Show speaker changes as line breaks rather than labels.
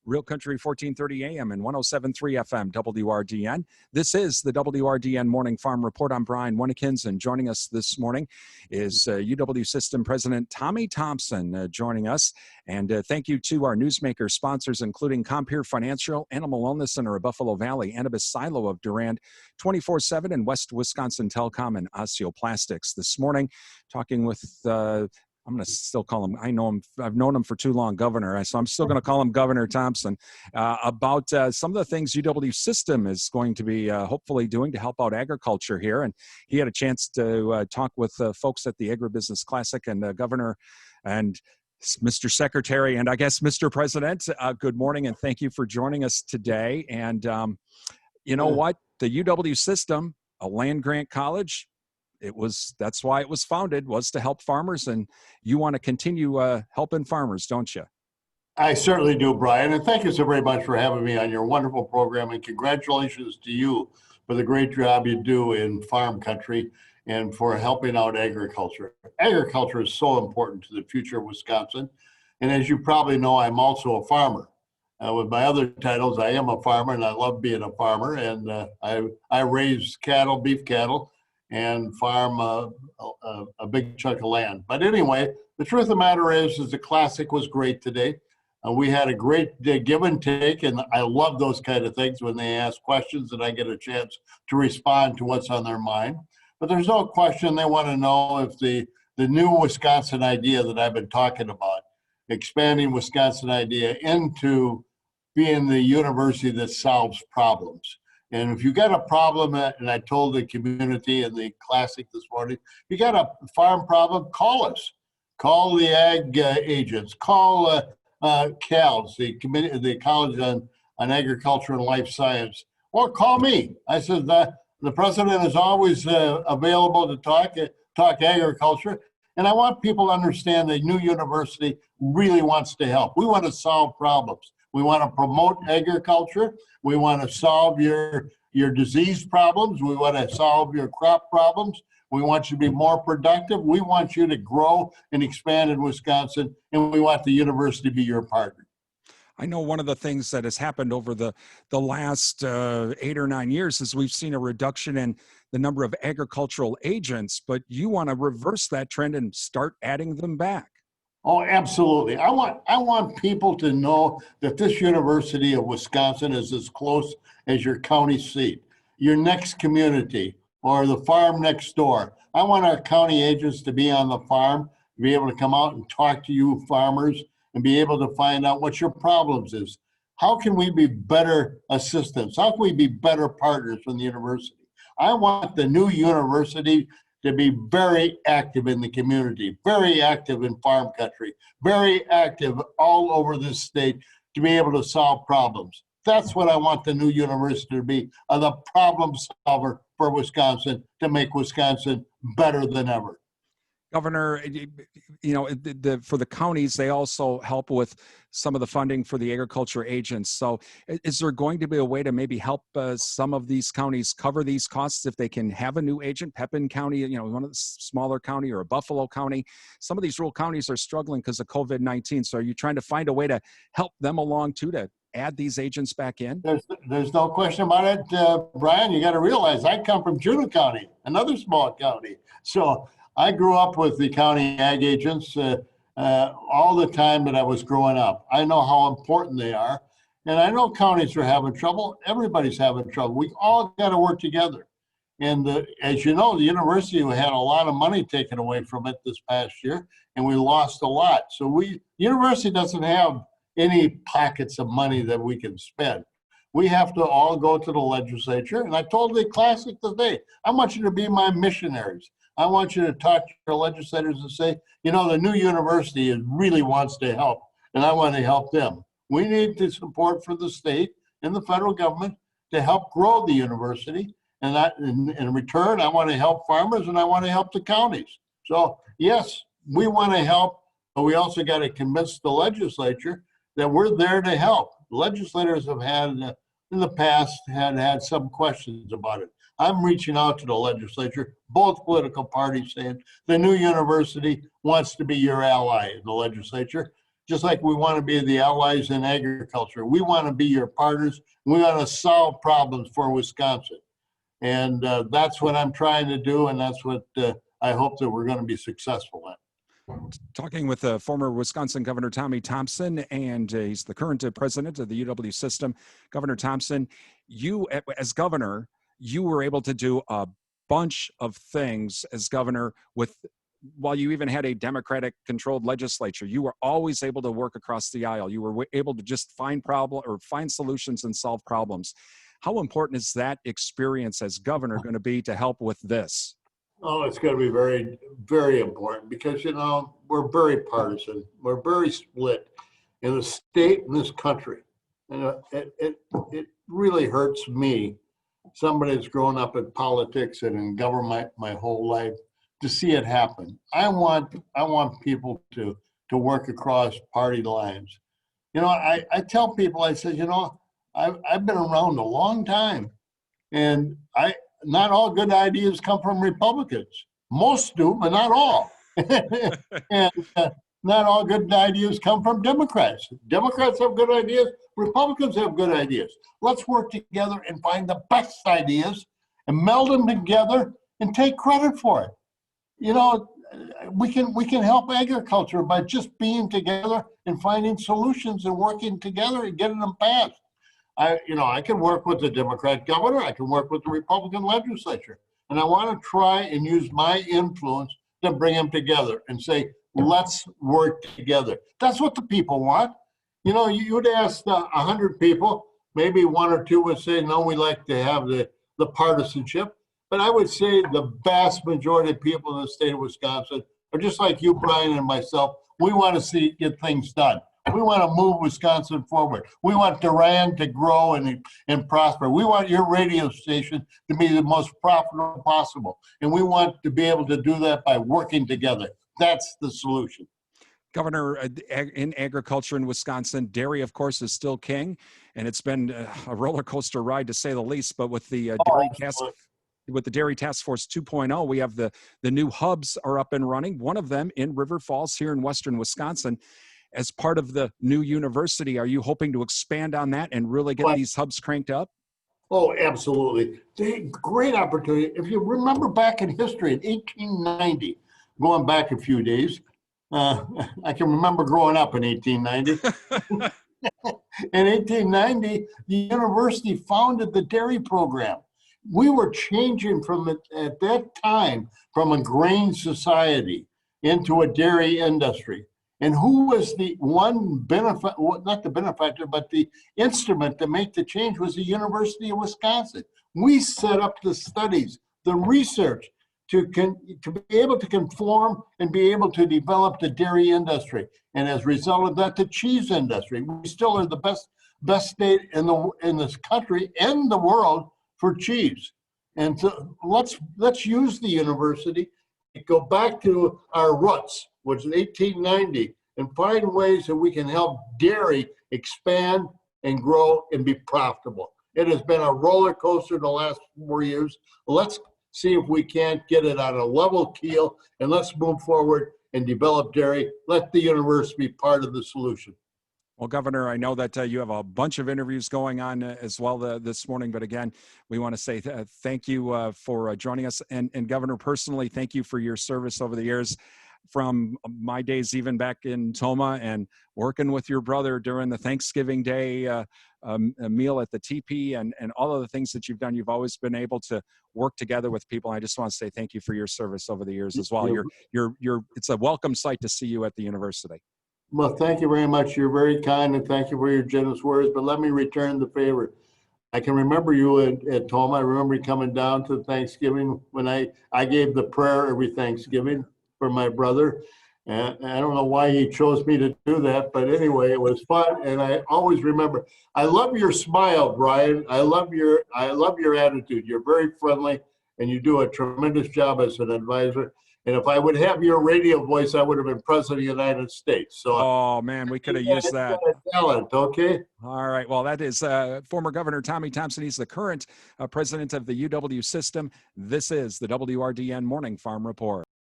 Real Country 1430 AM and 107.3 FM WRDN. This is the WRDN Morning Farm Report. I'm Brian Winnekins, and joining us this morning is UW System President Tommy Thompson joining us. And thank you to our newsmaker sponsors, including Compeer Financial, Animal Wellness Center of Buffalo Valley, Annabis Silo of Durand, 24/7 and West Wisconsin Telecom, and Osteoplastics. This morning, talking with I'm going to still call him, I know him, I've known him for too long, Governor, so I'm still going to call him Governor Thompson, about some of the things UW System is going to be hopefully doing to help out agriculture here. And he had a chance to talk with folks at the Agribusiness Classic, and Governor and Mr. Secretary, and I guess Mr. President, good morning, and thank you for joining us today. And you know what? The UW System, a land-grant college, that's why it was founded, was to help farmers, and you want to continue helping farmers, don't you?
I certainly do, Brian, and thank you so very much for having me on your wonderful program, and congratulations to you for the great job you do in farm country and for helping out agriculture. Agriculture is so important to the future of Wisconsin, and as you probably know, I'm also a farmer. With my other titles, I am a farmer, and I love being a farmer, and I raise cattle, beef cattle, and farm a big chunk of land. But anyway, the truth of the matter is the Classic was great today. We had a great give and take, and I love those kind of things when they ask questions and I get a chance to respond to what's on their mind. But there's no question they want to know if the new Wisconsin idea that I've been talking about, expanding Wisconsin idea into being the university that solves problems. And if you got a problem, and I told the community in the Classic this morning, you got a farm problem, call us. Call the ag agents. Call CALS, the College on Agriculture and Life Science, or call me. I said the president is always available to talk agriculture. And I want people to understand the new university really wants to help. We want to solve problems. We want to promote agriculture. We want to solve your disease problems. We want to solve your crop problems. We want you to be more productive. We want you to grow and expand in Wisconsin, and we want the university to be your partner.
I know one of the things that has happened over the last 8 or 9 years is we've seen a reduction in the number of agricultural agents, but you want to reverse that trend and start adding them back.
Oh, absolutely. I want people to know that this University of Wisconsin is as close as your county seat, your next community, or the farm next door. I want our county agents to be on the farm, to be able to come out and talk to you farmers and be able to find out what your problems is. How can we be better assistants? How can we be better partners from the university? I want the new university to be very active in the community, very active in farm country, very active all over this state to be able to solve problems. That's what I want the new university to be, the problem solver for Wisconsin, to make Wisconsin better than ever.
Governor, you know, for the counties, they also help with some of the funding for the agriculture agents. So is there going to be a way to maybe help some of these counties cover these costs if they can have a new agent? Pepin County, you know, one of the smaller county, or Buffalo County. Some of these rural counties are struggling because of COVID-19. So are you trying to find a way to help them along too, to add these agents back in?
There's no question about it, Brian. You got to realize I come from Juneau County, another small county. So I grew up with the county ag agents all the time that I was growing up. I know how important they are. And I know counties are having trouble. Everybody's having trouble. We all got to work together. And as you know, the university had a lot of money taken away from it this past year, and we lost a lot. So university doesn't have any pockets of money that we can spend. We have to all go to the legislature. And I told the Classic today, I want you to be my missionaries. I want you to talk to your legislators and say, you know, the new university really wants to help, and I want to help them. We need the support for the state and the federal government to help grow the university. And that, in return, I want to help farmers, and I want to help the counties. So, yes, we want to help, but we also got to convince the legislature that we're there to help. Legislators have had, in the past, had some questions about it. I'm reaching out to the legislature, both political parties, saying the new university wants to be your ally in the legislature. just like we want to be the allies in agriculture. We want to be your partners. We want to solve problems for Wisconsin. And that's what I'm trying to do, and that's what I hope that we're going to be successful at.
Talking with former Wisconsin Governor Tommy Thompson, and he's the current president of the UW system. Governor Thompson, you, as governor, you were able to do a bunch of things as governor while you even had a Democratic-controlled legislature. You were always able to work across the aisle. You were able to just find solutions and solve problems. How important is that experience as governor going to be to help with this?
Oh, it's going to be very, very important because, we're very partisan. We're very split in the state and this country. And it really hurts me, somebody that's grown up in politics and in government my whole life, to see it happen. I want people to work across party lines. I tell people, I said, I've been around a long time, and not all good ideas come from Republicans. Most do, but not all. And not all good ideas come from Democrats. Democrats have good ideas. Republicans have good ideas. Let's work together and find the best ideas and meld them together and take credit for it. We can help agriculture by just being together and finding solutions and working together and getting them passed. I can work with the Democrat governor. I can work with the Republican legislature. And I want to try and use my influence to bring them together and say, let's work together. That's what the people want. You'd ask 100 people, maybe one or two would say, no, we like to have the partisanship. But I would say the vast majority of people in the state of Wisconsin are just like you, Brian, and myself. We want to get things done. We want to move Wisconsin forward. We want Durand to grow and prosper. We want your radio station to be the most profitable possible. And we want to be able to do that by working together. That's the solution.
Governor, in agriculture in Wisconsin, dairy, of course, is still king. And it's been a roller coaster ride, to say the least. But with the Dairy Task Force 2.0, we have the new hubs are up and running. One of them in River Falls here in western Wisconsin. As part of the new university, are you hoping to expand on that and really get these hubs cranked up?
Oh, absolutely. Great opportunity. If you remember back in history, in 1890, going back a few days, I can remember growing up in 1890. In 1890, the university founded the dairy program. We were changing at that time from a grain society into a dairy industry. And who was the one not the benefactor, but the instrument to make the change was the University of Wisconsin. We set up the studies, the research to be able to conform and be able to develop the dairy industry. And as a result of that, the cheese industry. We still are the best state in this country and the world for cheese. And so let's use the university, go back to our roots, which is 1890, and find ways that we can help dairy expand and grow and be profitable. It has been a roller coaster the last 4 years. Let's see if we can't get it on a level keel, and let's move forward and develop dairy. Let the university be part of the solution.
Well, Governor, I know that you have a bunch of interviews going on as well this morning, but again, we want to say thank you for joining us. And Governor, personally, thank you for your service over the years, from my days even back in Toma and working with your brother during the Thanksgiving Day a meal at the TP and all of the things that you've done. You've always been able to work together with people. I just want to say thank you for your service over the years as well. It's a welcome sight to see you at the university.
Well, thank you very much. You're very kind, and thank you for your generous words. But let me return the favor. I can remember you at Toma. I remember you coming down to Thanksgiving when I gave the prayer every Thanksgiving for my brother. And I don't know why he chose me to do that, but anyway, it was fun. And I always remember. I love your smile, Brian. I love your attitude. You're very friendly, and you do a tremendous job as an advisor. And if I would have your radio voice, I would have been president of the United States. So,
oh man, we could have used that.
Talent, okay.
All right. Well, that is former Governor Tommy Thompson. He's the current president of the UW system. This is the WRDN Morning Farm Report.